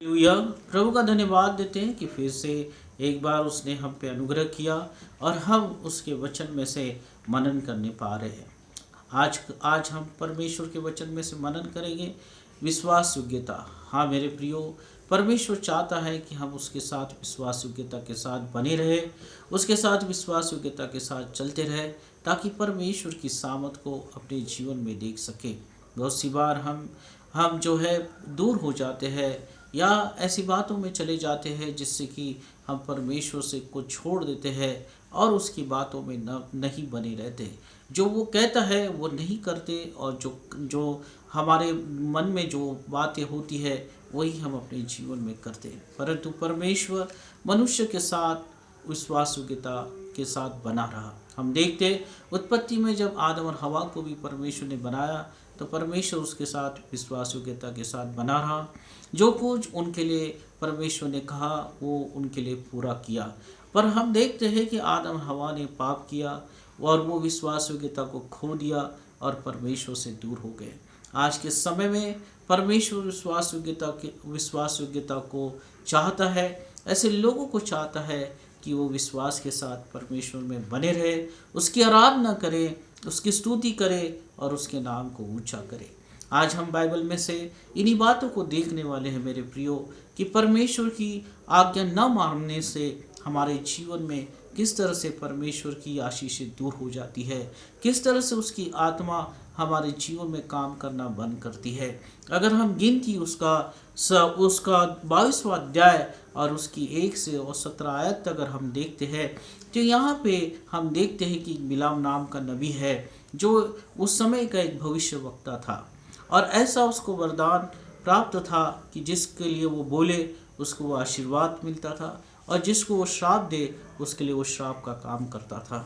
Hallelujah. प्रभु का धन्यवाद देते हैं कि फिर से एक बार उसने हम पे अनुग्रह किया और हम उसके वचन में से मनन करने पा रहे हैं। आज आज हम परमेश्वर के वचन में से मनन करेंगे। विश्वास योग्यता। हाँ मेरे प्रियो, परमेश्वर चाहता है कि हम उसके साथ विश्वास योग्यता के साथ बने रहे, उसके साथ विश्वास योग्यता के साथ चलते रहे, ताकि परमेश्वर की सामत को अपने जीवन में देख सके। बहुत सी बार हम जो है दूर हो जाते हैं या ऐसी बातों में चले जाते हैं जिससे कि हम परमेश्वर से को छोड़ देते हैं और उसकी बातों में नहीं बने रहते। जो वो कहता है वो नहीं करते, और जो जो हमारे मन में जो बातें होती है वही हम अपने जीवन में करते हैं। परंतु परमेश्वर मनुष्य के साथ विश्वास योग्यता के साथ बना रहा। हम देखते उत्पत्ति में जब आदम और हवा को भी परमेश्वर ने बनाया तो परमेश्वर उसके साथ विश्वास योग्यता के साथ बना रहा। जो कुछ उनके लिए परमेश्वर ने कहा वो उनके लिए पूरा किया। पर हम देखते हैं कि आदम हवा ने पाप किया और वो विश्वास योग्यता को खो दिया और परमेश्वर से दूर हो गए। आज के समय में परमेश्वर विश्वास योग्यता को चाहता है। ऐसे लोगों को चाहता है कि वो विश्वास के साथ परमेश्वर में बने रहे, उसकी आराधना करें, उसकी स्तुति करें और उसके नाम को ऊंचा करें। आज हम बाइबल में से इन्हीं बातों को देखने वाले हैं मेरे प्रियो, कि परमेश्वर की आज्ञा न मानने से हमारे जीवन में किस तरह से परमेश्वर की आशीषें दूर हो जाती है, किस तरह से उसकी आत्मा हमारे जीवन में काम करना बंद करती है। अगर हम गिनती उसका 22वां अध्याय और उसकी 1 से और 17 आयत अगर हम देखते हैं तो यहाँ पे हम देखते हैं कि बिलाम नाम का नबी है जो उस समय का एक भविष्य वक्ता था, और ऐसा उसको वरदान प्राप्त था कि जिसके लिए वो बोले उसको वो आशीर्वाद मिलता था, और जिसको वो श्राप दे उसके लिए वो श्राप का काम करता था।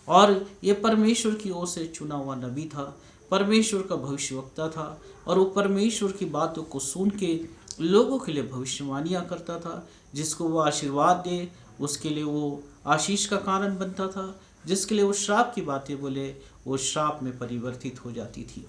और ये परमेश्वर की ओर से चुना हुआ नबी था, परमेश्वर का भविष्यवक्ता था, और वो परमेश्वर की बातों को सुन के लोगों के लिए भविष्यवाणियाँ करता था। जिसको वो आशीर्वाद दे उसके लिए वो आशीष का कारण बनता था, जिसके लिए वो श्राप की बातें बोले वो श्राप में परिवर्तित हो जाती थी।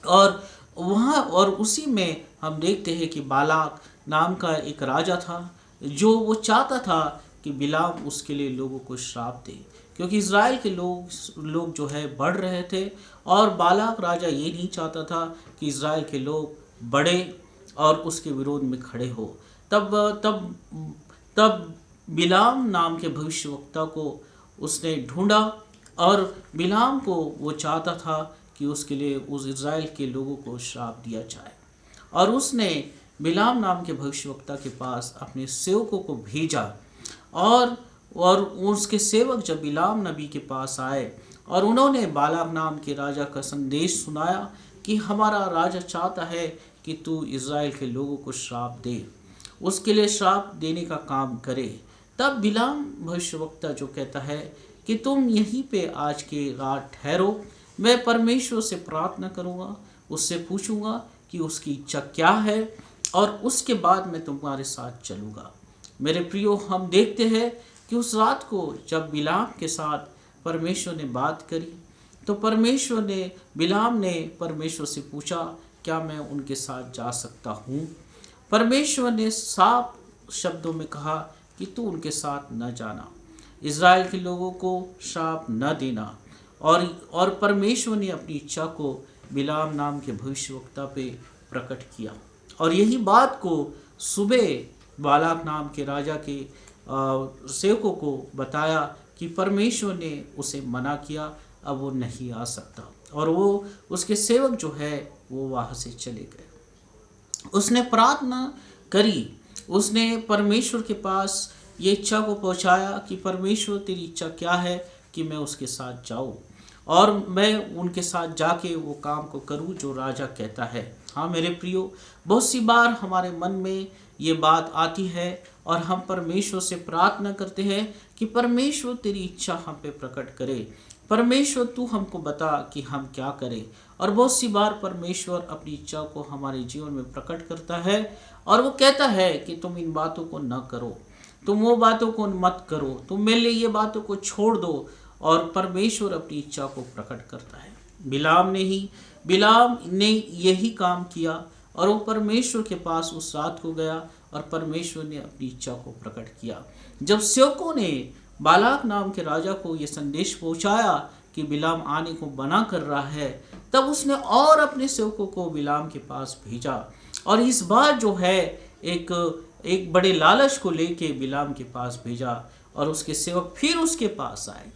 और उसी में हम देखते हैं कि बालाक नाम का एक राजा था जो वो चाहता था कि बिलाम उसके लिए लोगों को श्राप दे, क्योंकि इज़राइल के लोग जो है बढ़ रहे थे, और बालाक राजा ये नहीं चाहता था कि इज़राइल के लोग बढ़े और उसके विरोध में खड़े हो। तब तब तब बिलाम नाम के भविष्यवक्ता को उसने ढूंढा, और बिलाम को वो चाहता था कि उसके लिए उस इज़राइल के लोगों को श्राप दिया जाए। और उसने बिलाम नाम के भविष्यवक्ता के पास अपने सेवकों को भेजा, और उसके सेवक जब बिलाम नबी के पास आए और उन्होंने बालाक नाम के राजा का संदेश सुनाया कि हमारा राजा चाहता है कि तू इज़राइल के लोगों को श्राप दे, उसके लिए श्राप देने का काम करे। तब बिलाम भविष्यवक्ता जो कहता है कि तुम यहीं पे आज की रात ठहरो, मैं परमेश्वर से प्रार्थना करूँगा, उससे पूछूंगा कि उसकी इच्छा क्या है, और उसके बाद मैं तुम्हारे साथ चलूँगा। मेरे प्रियो, हम देखते हैं कि उस रात को जब बिलाम के साथ परमेश्वर ने बात करी तो बिलाम ने परमेश्वर से पूछा, क्या मैं उनके साथ जा सकता हूँ? परमेश्वर ने साफ शब्दों में कहा कि तू उनके साथ न जाना, इज़राइल के लोगों को श्राप न देना। और परमेश्वर ने अपनी इच्छा को बिलाम नाम के भविष्यवक्ता पे प्रकट किया, और यही बात को सुबह बालाक नाम के राजा के सेवकों को बताया कि परमेश्वर ने उसे मना किया, अब वो नहीं आ सकता, और वो उसके सेवक जो है वो वहाँ से चले गए। उसने प्रार्थना करी, उसने परमेश्वर के पास ये इच्छा को पहुँचाया कि परमेश्वर तेरी इच्छा क्या है कि मैं उसके साथ जाऊँ और मैं उनके साथ जाके वो काम को करूँ जो राजा कहता है। हाँ मेरे प्रियो, बहुत सी बार हमारे मन में ये बात आती है और हम परमेश्वर से प्रार्थना करते हैं कि परमेश्वर तेरी इच्छा हम पे प्रकट करे, परमेश्वर तू हमको बता कि हम क्या करें। और बहुत सी बार परमेश्वर अपनी इच्छा को हमारे जीवन में प्रकट करता है और वो कहता है कि तुम इन बातों को न करो, तुम वो बातों को मत करो, तुम मेरे लिए ये बातों को छोड़ दो, और परमेश्वर अपनी इच्छा को प्रकट करता है। बिलाम ने यही काम किया और वो परमेश्वर के पास उस रात को गया और परमेश्वर ने अपनी इच्छा को प्रकट किया। जब सेवकों ने बालाक नाम के राजा को ये संदेश पहुंचाया कि बिलाम आने को मना कर रहा है, तब उसने और अपने सेवकों को बिलाम के पास भेजा और इस बार जो है एक बड़े लालच को लेके बिलाम के पास भेजा। और उसके सेवक फिर उसके पास आए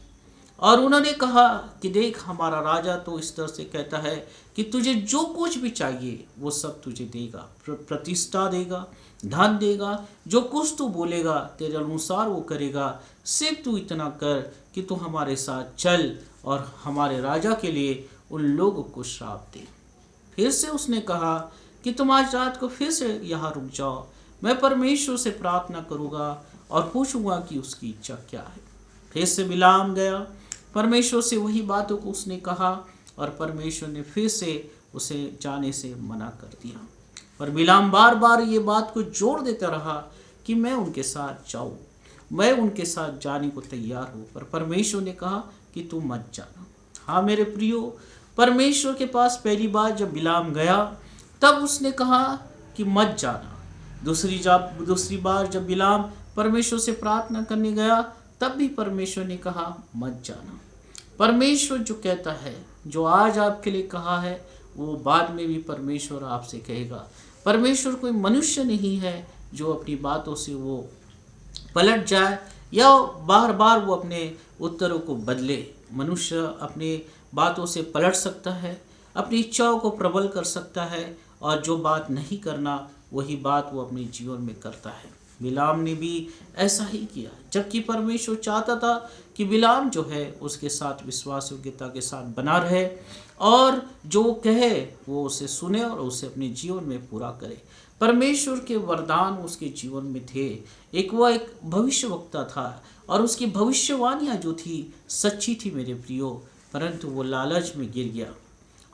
और उन्होंने कहा कि देख, हमारा राजा तो इस तरह से कहता है कि तुझे जो कुछ भी चाहिए वो सब तुझे देगा, प्रतिष्ठा देगा, धन देगा, जो कुछ तू बोलेगा तेरे अनुसार वो करेगा। सिर्फ तू इतना कर कि तू हमारे साथ चल और हमारे राजा के लिए उन लोगों को श्राप दे। फिर से उसने कहा कि तुम आज रात को फिर से यहाँ रुक जाओ, मैं परमेश्वर से प्रार्थना करूँगा और पूछूंगा कि उसकी इच्छा क्या है। फिर से बिलाम गया, परमेश्वर से वही बातों को उसने कहा और परमेश्वर ने फिर से उसे जाने से मना कर दिया। पर बिलाम बार बार ये बात को जोर देता रहा कि मैं उनके साथ जाऊं, मैं उनके साथ जाने को तैयार हूं। पर परमेश्वर ने कहा कि तू मत जाना। हाँ मेरे प्रियो, परमेश्वर के पास पहली बार जब बिलाम गया तब उसने कहा कि मत जाना। दूसरी बार जब बिलाम परमेश्वर से प्रार्थना करने गया तब भी परमेश्वर ने कहा मत जाना। परमेश्वर जो कहता है, जो आज आपके लिए कहा है, वो बाद में भी परमेश्वर आपसे कहेगा। परमेश्वर कोई मनुष्य नहीं है जो अपनी बातों से वो पलट जाए या बार बार वो अपने उत्तरों को बदले। मनुष्य अपनी बातों से पलट सकता है, अपनी इच्छाओं को प्रबल कर सकता है और जो बात नहीं करना वही बात वो अपने जीवन में करता है। बिलाम ने भी ऐसा ही किया, जबकि परमेश्वर चाहता था कि बिलाम जो है उसके साथ विश्वास योग्यता के साथ बना रहे और जो कहे वो उसे सुने और उसे अपने जीवन में पूरा करे। परमेश्वर के वरदान उसके जीवन में थे। वह एक भविष्यवक्ता था और उसकी भविष्यवाणियाँ जो थी सच्ची थी मेरे प्रियो, परंतु वो लालच में गिर गया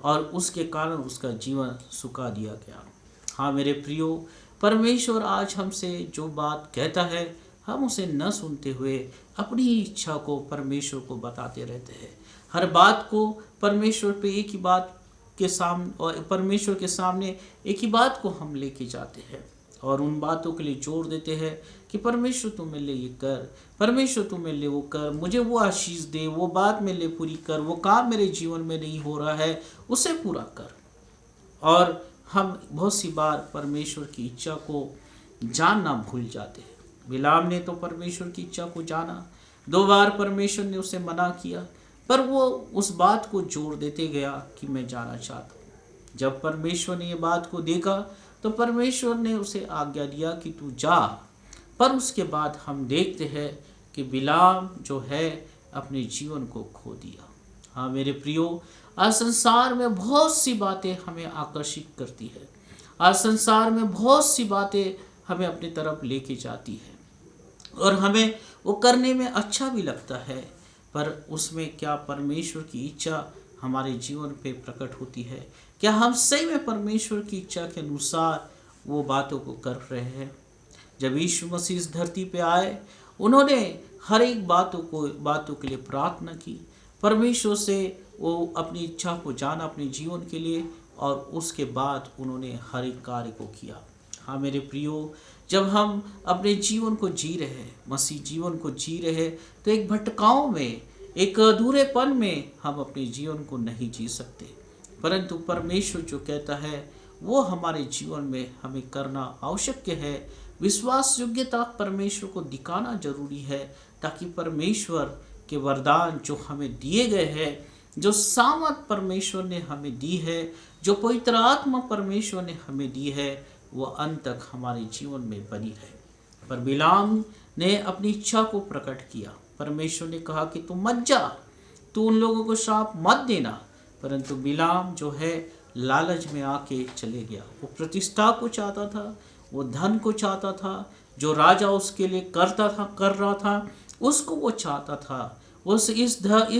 और उसके कारण उसका जीवन सुखा दिया गया। हाँ मेरे प्रियो, परमेश्वर आज हमसे जो बात कहता है हम उसे न सुनते हुए अपनी इच्छा को परमेश्वर को बताते रहते हैं। हर बात को परमेश्वर पे एक ही बात के सामने और परमेश्वर के सामने एक ही बात को हम लेके जाते हैं और उन बातों के लिए जोर देते हैं कि परमेश्वर तुम मेरे लिए ये कर, परमेश्वर तुम मेरे लिए वो कर, मुझे वो आशीष दे, वो बात मेरे लिए पूरी कर, वो काम मेरे जीवन में नहीं हो रहा है उसे पूरा कर। और हम बहुत सी बार परमेश्वर की इच्छा को जानना भूल जाते हैं। बिलाम ने तो परमेश्वर की इच्छा को जाना, 2 बार परमेश्वर ने उसे मना किया, पर वो उस बात को जोर देते गया कि मैं जाना चाहता हूँ। जब परमेश्वर ने ये बात को देखा तो परमेश्वर ने उसे आज्ञा दिया कि तू जा। पर उसके बाद हम देखते हैं कि बिलाम जो है अपने जीवन को खो दिया। हाँ मेरे प्रियो, आज संसार में बहुत सी बातें हमें आकर्षित करती है, आज संसार में बहुत सी बातें हमें अपनी तरफ लेके जाती है और हमें वो करने में अच्छा भी लगता है, पर उसमें क्या परमेश्वर की इच्छा हमारे जीवन पे प्रकट होती है? क्या हम सही में परमेश्वर की इच्छा के अनुसार वो बातों को कर रहे हैं? जब यीशु मसीह इस धरती पे आए, उन्होंने हर एक बातों के लिए प्रार्थना की, परमेश्वर से वो अपनी इच्छा को जाना अपने जीवन के लिए और उसके बाद उन्होंने हर एक कार्य को किया। हाँ मेरे प्रियो, जब हम अपने जीवन को जी रहे हैं, मसीह जीवन को जी रहे हैं, तो एक भटकाव में, एक अधूरेपन में हम अपने जीवन को नहीं जी सकते, परंतु परमेश्वर जो कहता है वो हमारे जीवन में हमें करना आवश्यक है। विश्वास योग्यता परमेश्वर को दिखाना जरूरी है, ताकि परमेश्वर के वरदान जो हमें दिए गए हैं, जो सामर्थ परमेश्वर ने हमें दी है, जो पवित्र आत्मा परमेश्वर ने हमें दी है, वो अंत तक हमारे जीवन में बनी रहे। पर बिलाम ने अपनी इच्छा को प्रकट किया। परमेश्वर ने कहा कि तू मत जा, तू उन लोगों को श्राप मत देना, परंतु बिलाम जो है लालच में आके चले गया। वो प्रतिष्ठा को चाहता था, वो धन को चाहता था, जो राजा उसके लिए कर रहा था उसको वो चाहता था। उस इस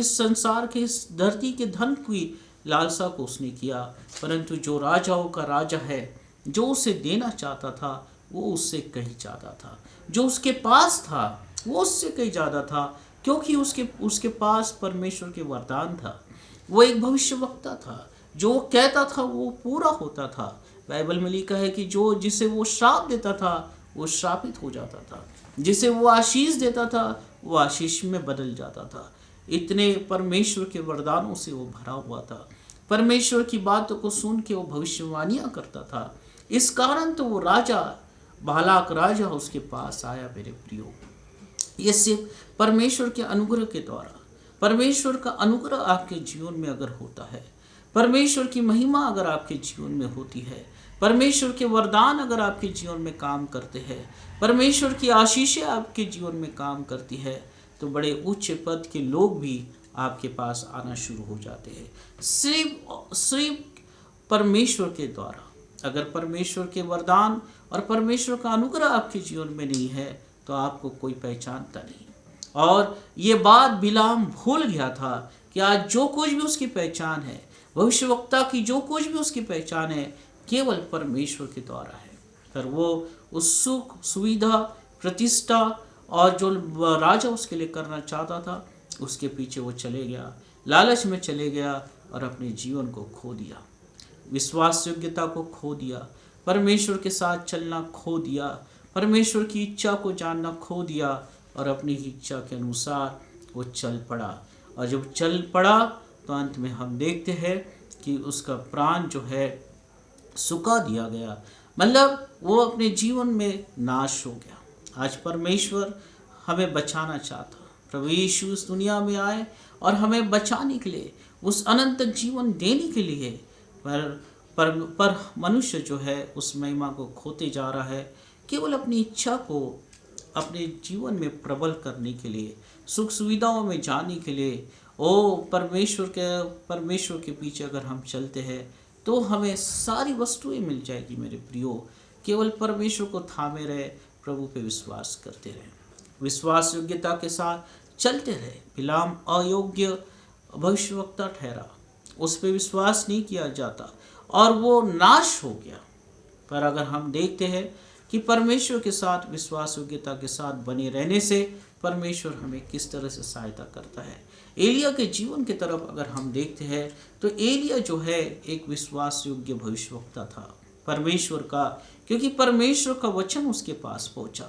संसार के, इस धरती के धन की लालसा को उसने किया, परंतु जो राजाओं का राजा है, जो उसे देना चाहता था वो उससे कहीं ज़्यादा था, जो उसके पास था वो उससे कहीं ज़्यादा था, क्योंकि उसके पास परमेश्वर के वरदान था। वो एक भविष्यवक्ता था, जो कहता था वो पूरा होता था। बाइबल में लिखा है कि जो जिसे वो श्राप देता था वो श्रापित हो जाता था, जिसे वो आशीष देता था वो आशीष में बदल जाता था। इतने परमेश्वर के वरदानों से वो भरा हुआ था। परमेश्वर की बातों को सुन के वो भविष्यवाणियां करता था। इस कारण तो वो राजा, बालाक राजा उसके पास आया। मेरे प्रियो, ये सिर्फ परमेश्वर के अनुग्रह के द्वारा, परमेश्वर का अनुग्रह आपके जीवन में अगर होता है, परमेश्वर की महिमा अगर आपके जीवन में होती है, परमेश्वर के वरदान अगर आपके जीवन में काम करते हैं, परमेश्वर की आशीषें आपके जीवन में काम करती है, तो बड़े उच्च पद के लोग भी आपके पास आना शुरू हो जाते हैं। सिर्फ परमेश्वर के द्वारा। अगर परमेश्वर के वरदान और परमेश्वर का अनुग्रह आपके जीवन में नहीं है तो आपको कोई पहचानता नहीं। और ये बात बिलाम भूल गया था कि आज जो कुछ भी उसकी पहचान है, भविष्यवक्ता की जो कुछ भी उसकी पहचान है, केवल परमेश्वर के द्वारा है। पर वो उस सुख, सुविधा, प्रतिष्ठा और जो राजा उसके लिए करना चाहता था उसके पीछे वो चले गया, लालच में चले गया और अपने जीवन को खो दिया, विश्वास योग्यता को खो दिया, परमेश्वर के साथ चलना खो दिया, परमेश्वर की इच्छा को जानना खो दिया और अपनी इच्छा के अनुसार वो चल पड़ा। और जब चल पड़ा तो अंत में हम देखते हैं कि उसका प्राण जो है सुखा दिया गया, मतलब वो अपने जीवन में नाश हो गया। आज परमेश्वर हमें बचाना चाहता, प्रभु यीशु इस दुनिया में आए और हमें बचाने के लिए, उस अनंत जीवन देने के लिए, पर मनुष्य जो है उस महिमा को खोते जा रहा है, केवल अपनी इच्छा को अपने जीवन में प्रबल करने के लिए, सुख सुविधाओं में जाने के लिए। परमेश्वर के पीछे अगर हम चलते हैं तो हमें सारी वस्तुएं मिल जाएगी। मेरे प्रियो, केवल परमेश्वर को थामे रहे, प्रभु पे विश्वास करते रहे, विश्वास योग्यता के साथ चलते रहे। बिलाम अयोग्य भविष्यवक्ता ठहरा, उस पर विश्वास नहीं किया जाता और वो नाश हो गया। पर अगर हम देखते हैं कि परमेश्वर के साथ विश्वास योग्यता के साथ बने रहने से परमेश्वर हमें किस तरह से सहायता करता है। एलिया के जीवन की तरफ अगर हम देखते हैं तो एलिया जो है एक विश्वास योग्य भविष्यवक्ता था परमेश्वर का, क्योंकि परमेश्वर का वचन उसके पास पहुंचा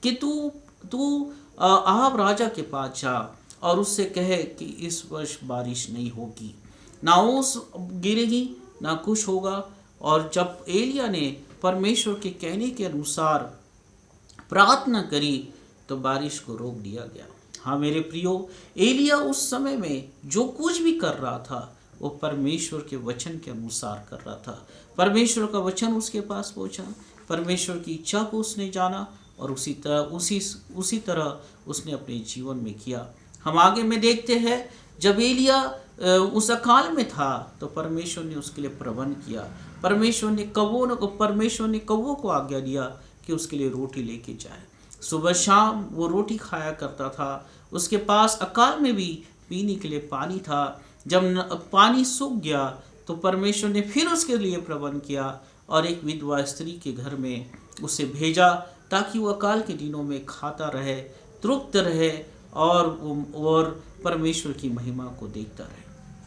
कि तू आहाब राजा के पास जा और उससे कहे कि इस वर्ष बारिश नहीं होगी, ना ओस गिरेगी ना कुछ होगा। और जब एलिया ने परमेश्वर के कहने के अनुसार प्रार्थना करी तो बारिश को रोक दिया गया। हाँ मेरे प्रियो, एलिया उस समय में जो कुछ भी कर रहा था वो परमेश्वर के वचन के अनुसार कर रहा था। परमेश्वर का वचन उसके पास पहुंचा, परमेश्वर की इच्छा को उसने जाना और उसी तरह उसने अपने जीवन में किया। हम आगे में देखते हैं जब एलिया उस अकाल में था तो परमेश्वर ने उसके लिए प्रबंध किया। परमेश्वर ने कौवों को आज्ञा दिया कि उसके लिए रोटी लेके जाए। सुबह शाम वो रोटी खाया करता था। उसके पास अकाल में भी पीने के लिए पानी था। जब पानी सूख गया तो परमेश्वर ने फिर उसके लिए प्रबंध किया और एक विधवा स्त्री के घर में उसे भेजा ताकि वो अकाल के दिनों में खाता रहे, तृप्त रहे और परमेश्वर की महिमा को देखता रहे।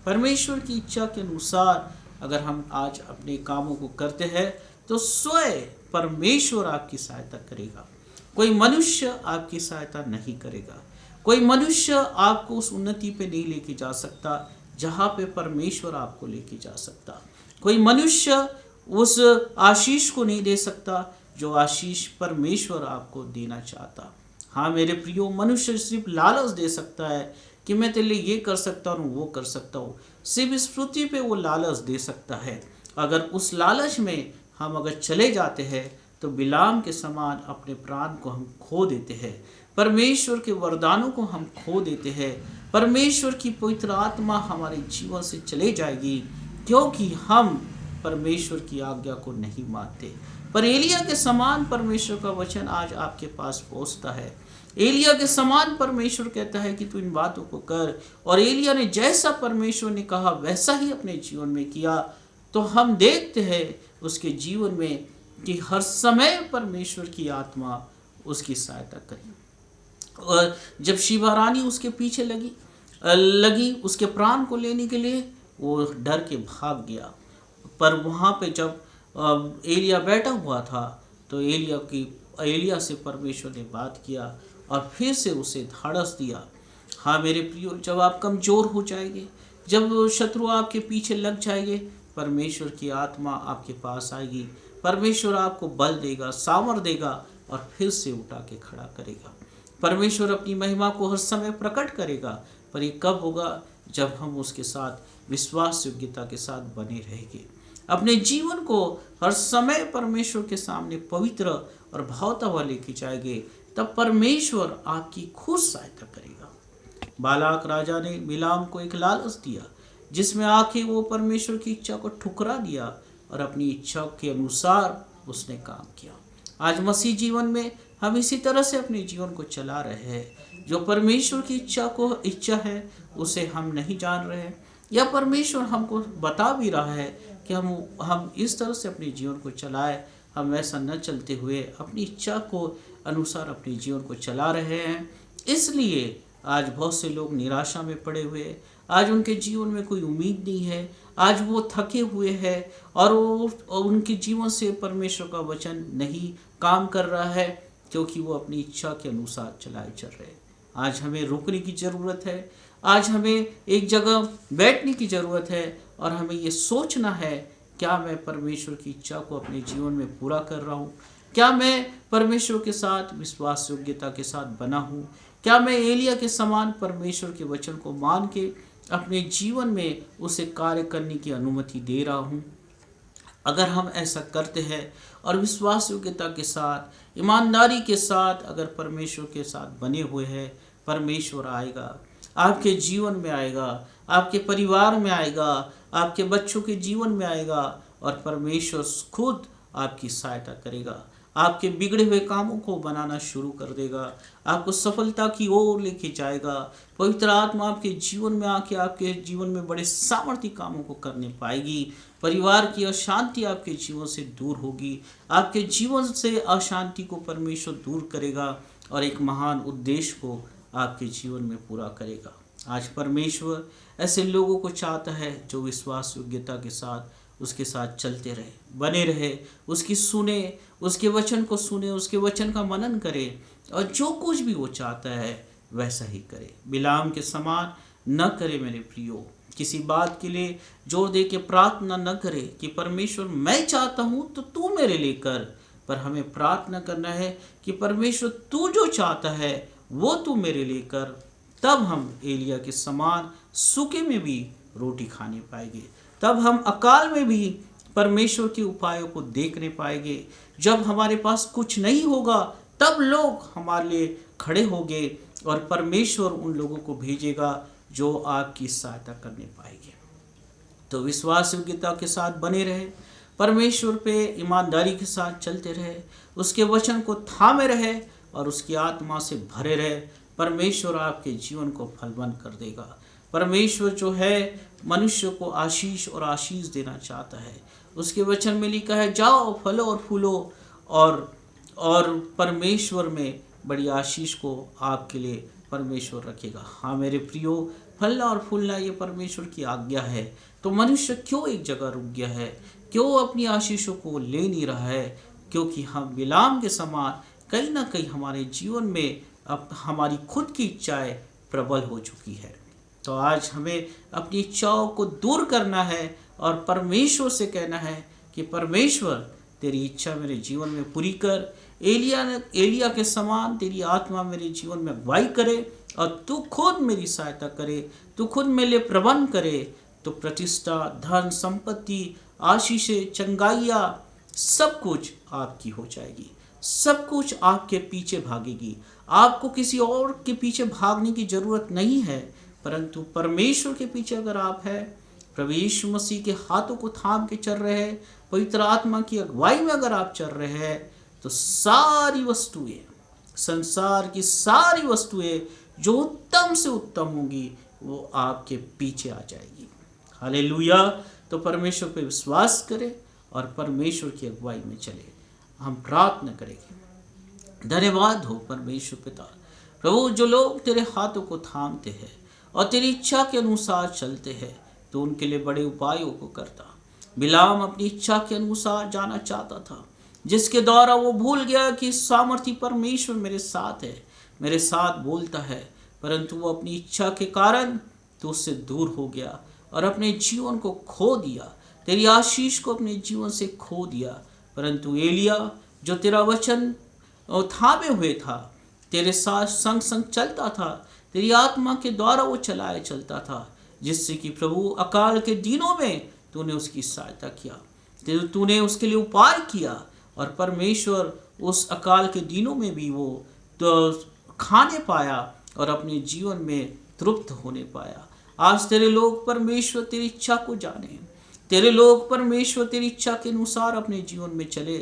परमेश्वर की इच्छा के अनुसार अगर हम आज अपने कामों को करते हैं तो स्वयं परमेश्वर आपकी सहायता करेगा। कोई मनुष्य आपकी सहायता नहीं करेगा। कोई मनुष्य आपको उस उन्नति पे नहीं लेके जा सकता जहाँ पे परमेश्वर आपको लेके जा सकता। कोई मनुष्य उस आशीष को नहीं दे सकता जो आशीष परमेश्वर आपको देना चाहता। हाँ मेरे प्रियो, मनुष्य सिर्फ लालच दे सकता है कि मैं तेरे लिए ये कर सकता हूँ, वो कर सकता हूँ। सिर्फ इस पृथ्वी पे वो लालच दे सकता है। अगर उस लालच में हम अगर चले जाते हैं तो बिलाम के समान अपने प्राण को हम खो देते हैं, परमेश्वर के वरदानों को हम खो देते हैं। परमेश्वर की पवित्र आत्मा हमारे जीवन से चले जाएगी क्योंकि हम परमेश्वर की आज्ञा को नहीं मानते। पर एलिया के समान परमेश्वर का वचन आज आपके पास पहुंचता है। एलिया के समान परमेश्वर कहता है कि तू इन बातों को कर, और एलिया ने जैसा परमेश्वर ने कहा वैसा ही अपने जीवन में किया। तो हम देखते हैं उसके जीवन में कि हर समय परमेश्वर की आत्मा उसकी सहायता करी। और जब शिवा रानी उसके पीछे लगी उसके प्राण को लेने के लिए, वो डर के भाग गया। पर वहाँ पे जब एलिया बैठा हुआ था तो एलिया से परमेश्वर ने बात किया और फिर से उसे धाड़स दिया। हाँ मेरे प्रियो, जब आप कमज़ोर हो जाएंगे, जब शत्रु आपके पीछे लग जाएंगे, परमेश्वर की आत्मा आपके पास आएगी, परमेश्वर आपको बल देगा, सामर्थ देगा और फिर से उठा के खड़ा करेगा। परमेश्वर अपनी महिमा को हर समय प्रकट करेगा, पर ये कब होगा? जब हम उसके साथ विश्वास योग्यता के साथ बने रहेंगे, अपने जीवन को हर समय परमेश्वर के सामने पवित्र और भावता हुआ लेके जाएंगे, तब परमेश्वर आपकी खुद सहायता करेगा। बालाक राजा ने बिलाम को एक लालच दिया जिसमें आके वो परमेश्वर की इच्छा को ठुकरा दिया और अपनी इच्छा के अनुसार उसने काम किया। आज मसीह जीवन में हम इसी तरह से अपने जीवन को चला रहे हैं। जो परमेश्वर की इच्छा है उसे हम नहीं जान रहे हैं, या परमेश्वर हमको बता भी रहा है कि हम इस तरह से अपने जीवन को चलाएं। हम ऐसा न चलते हुए अपनी इच्छा को अनुसार अपने जीवन को चला रहे हैं। इसलिए आज बहुत से लोग निराशा में पड़े हुए, आज उनके जीवन में कोई उम्मीद नहीं है, आज वो थके हुए हैं और उनके जीवन से परमेश्वर का वचन नहीं काम कर रहा है, क्योंकि वो अपनी इच्छा के अनुसार चलाए चल रहे हैं। आज हमें रुकने की ज़रूरत है, आज हमें एक जगह बैठने की ज़रूरत है और हमें ये सोचना है, क्या मैं परमेश्वर की इच्छा को अपने जीवन में पूरा कर रहा हूँ? क्या मैं परमेश्वर के साथ विश्वास योग्यता के साथ बना हूँ? क्या मैं एलिया के समान परमेश्वर के वचन को मान के अपने जीवन में उसे कार्य करने की अनुमति दे रहा हूँ? अगर हम ऐसा करते हैं और विश्वास योग्यता के साथ, ईमानदारी के साथ अगर परमेश्वर के साथ बने हुए हैं, परमेश्वर आएगा, आपके जीवन में आएगा, आपके परिवार में आएगा, आपके बच्चों के जीवन में आएगा और परमेश्वर खुद आपकी सहायता करेगा। आपके बिगड़े हुए कामों को बनाना शुरू कर देगा, आपको सफलता की ओर लेके जाएगा। पवित्र आत्मा आपके जीवन में आके आपके जीवन में बड़े सामर्थ्य कामों को करने पाएगी। परिवार की अशांति आपके जीवन से दूर होगी, आपके जीवन से अशांति को परमेश्वर दूर करेगा और एक महान उद्देश्य को आपके जीवन में पूरा करेगा। आज परमेश्वर ऐसे लोगों को चाहता है जो विश्वास योग्यता के साथ उसके साथ चलते रहे, बने रहे, उसकी सुने, उसके वचन को सुने, उसके वचन का मनन करे और जो कुछ भी वो चाहता है वैसा ही करे। बिलाम के समान न करे मेरे प्रियो। किसी बात के लिए जोर दे के प्रार्थना न करे कि परमेश्वर मैं चाहता हूँ तो तू मेरे लिए कर, पर हमें प्रार्थना करना है कि परमेश्वर तू जो चाहता है वो तू मेरे लिए कर। तब हम एलिया के समान सूखे में भी रोटी खाने पाएंगे, तब हम अकाल में भी परमेश्वर के उपायों को देखने पाएंगे। जब हमारे पास कुछ नहीं होगा तब लोग हमारे लिए खड़े होंगे और परमेश्वर उन लोगों को भेजेगा जो आपकी सहायता करने पाएंगे। तो विश्वास योग्यता के साथ बने रहे, परमेश्वर पे ईमानदारी के साथ चलते रहे, उसके वचन को थामे रहे और उसकी आत्मा से भरे रहे। परमेश्वर आपके जीवन को फलवान कर देगा। परमेश्वर जो है मनुष्य को आशीष और आशीष देना चाहता है। उसके वचन में लिखा है जाओ फलो और फूलो और परमेश्वर में बड़ी आशीष को आपके लिए परमेश्वर रखेगा। हाँ मेरे प्रियो, फलना और फूलना ये परमेश्वर की आज्ञा है। तो मनुष्य क्यों एक जगह रुक गया है, क्यों अपनी आशीषों को ले नहीं रहा है? क्योंकि हम बिलाम के समान कहीं ना कहीं हमारे जीवन में अब हमारी खुद की इच्छाएं प्रबल हो चुकी है। तो आज हमें अपनी इच्छाओं को दूर करना है और परमेश्वर से कहना है कि परमेश्वर तेरी इच्छा मेरे जीवन में पूरी कर। एलिया के समान तेरी आत्मा मेरे जीवन में अगुवाई करे और तू खुद मेरी सहायता करे, तू खुद मेरे लिए प्रबंध करे। तो प्रतिष्ठा, धन, संपत्ति, आशीषें, चंगाइयाँ सब कुछ आपकी हो जाएगी, सब कुछ आपके पीछे भागेगी। आपको किसी और के पीछे भागने की जरूरत नहीं है, परंतु परमेश्वर के पीछे अगर आप हैं, प्रभु यीशु मसीह के हाथों को थाम के चल रहे हैं, पवित्र आत्मा की अगुवाई में अगर आप चल रहे हैं, तो सारी वस्तुएं, संसार की सारी वस्तुएं जो उत्तम से उत्तम होंगी वो आपके पीछे आ जाएगी। हालेलुया। तो परमेश्वर पे विश्वास करें और परमेश्वर की अगुवाई में चले। हम प्रार्थना करेंगे। धन्यवाद हो परमेश्वर पिता, प्रभु जो लोग तेरे हाथों को थामते हैं और तेरी इच्छा के अनुसार चलते हैं, तो उनके लिए बड़े उपायों को करता। बिलाम अपनी इच्छा के अनुसार जाना चाहता था, जिसके द्वारा वो भूल गया कि सामर्थी परमेश्वर मेरे साथ है, मेरे साथ बोलता है, परंतु वो अपनी इच्छा के कारण तो उससे दूर हो गया और अपने जीवन को खो दिया, तेरी आशीष को अपने जीवन से खो दिया। परंतु एलिया जो तेरा वचन थामे हुए था, तेरे साथ संग संग चलता था, तेरी आत्मा के द्वारा वो चलाया चलता था, जिससे कि प्रभु अकाल के दिनों में तूने उसकी सहायता किया, तूने उसके लिए उपाय किया और परमेश्वर उस अकाल के दिनों में भी वो तो खाने पाया और अपने जीवन में तृप्त होने पाया। आज तेरे लोग परमेश्वर तेरी इच्छा को जाने, तेरे लोग परमेश्वर तेरी इच्छा के अनुसार अपने जीवन में चले,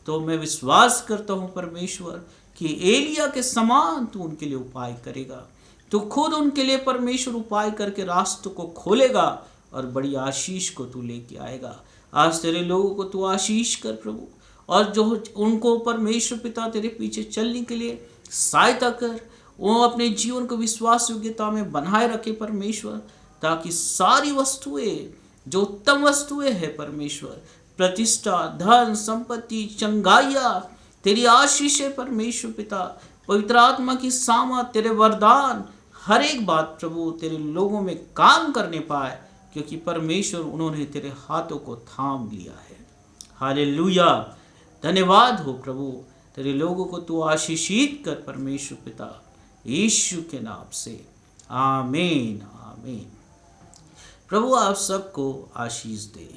तो मैं विश्वास करता हूँ परमेश्वर कि एलिया के समान तू उनके लिए उपाय करेगा, तू खुद उनके लिए परमेश्वर उपाय करके रास्तों को खोलेगा और बड़ी आशीष को तू लेके आएगा। आज तेरे लोगों को तू आशीष कर प्रभु, और जो उनको परमेश्वर पिता तेरे पीछे चलने के लिए सहायता कर, वो अपने जीवन को विश्वास योग्यता में बनाए रखे परमेश्वर, ताकि सारी वस्तुएं जो उत्तम वस्तुएं हैं परमेश्वर, प्रतिष्ठा, धन, संपत्ति, चंगाइया, तेरी आशीषें परमेश्वर पिता, पवित्र आत्मा की सामर्थ, तेरे वरदान, हर एक बात प्रभु तेरे लोगों में काम करने पाए, क्योंकि परमेश्वर उन्होंने तेरे हाथों को थाम लिया है। हालेलुया, धन्यवाद हो प्रभु, तेरे लोगों को तू आशीषित कर परमेश्वर पिता, यीशु के नाम से आमीन आमीन। प्रभु आप सबको आशीष दे।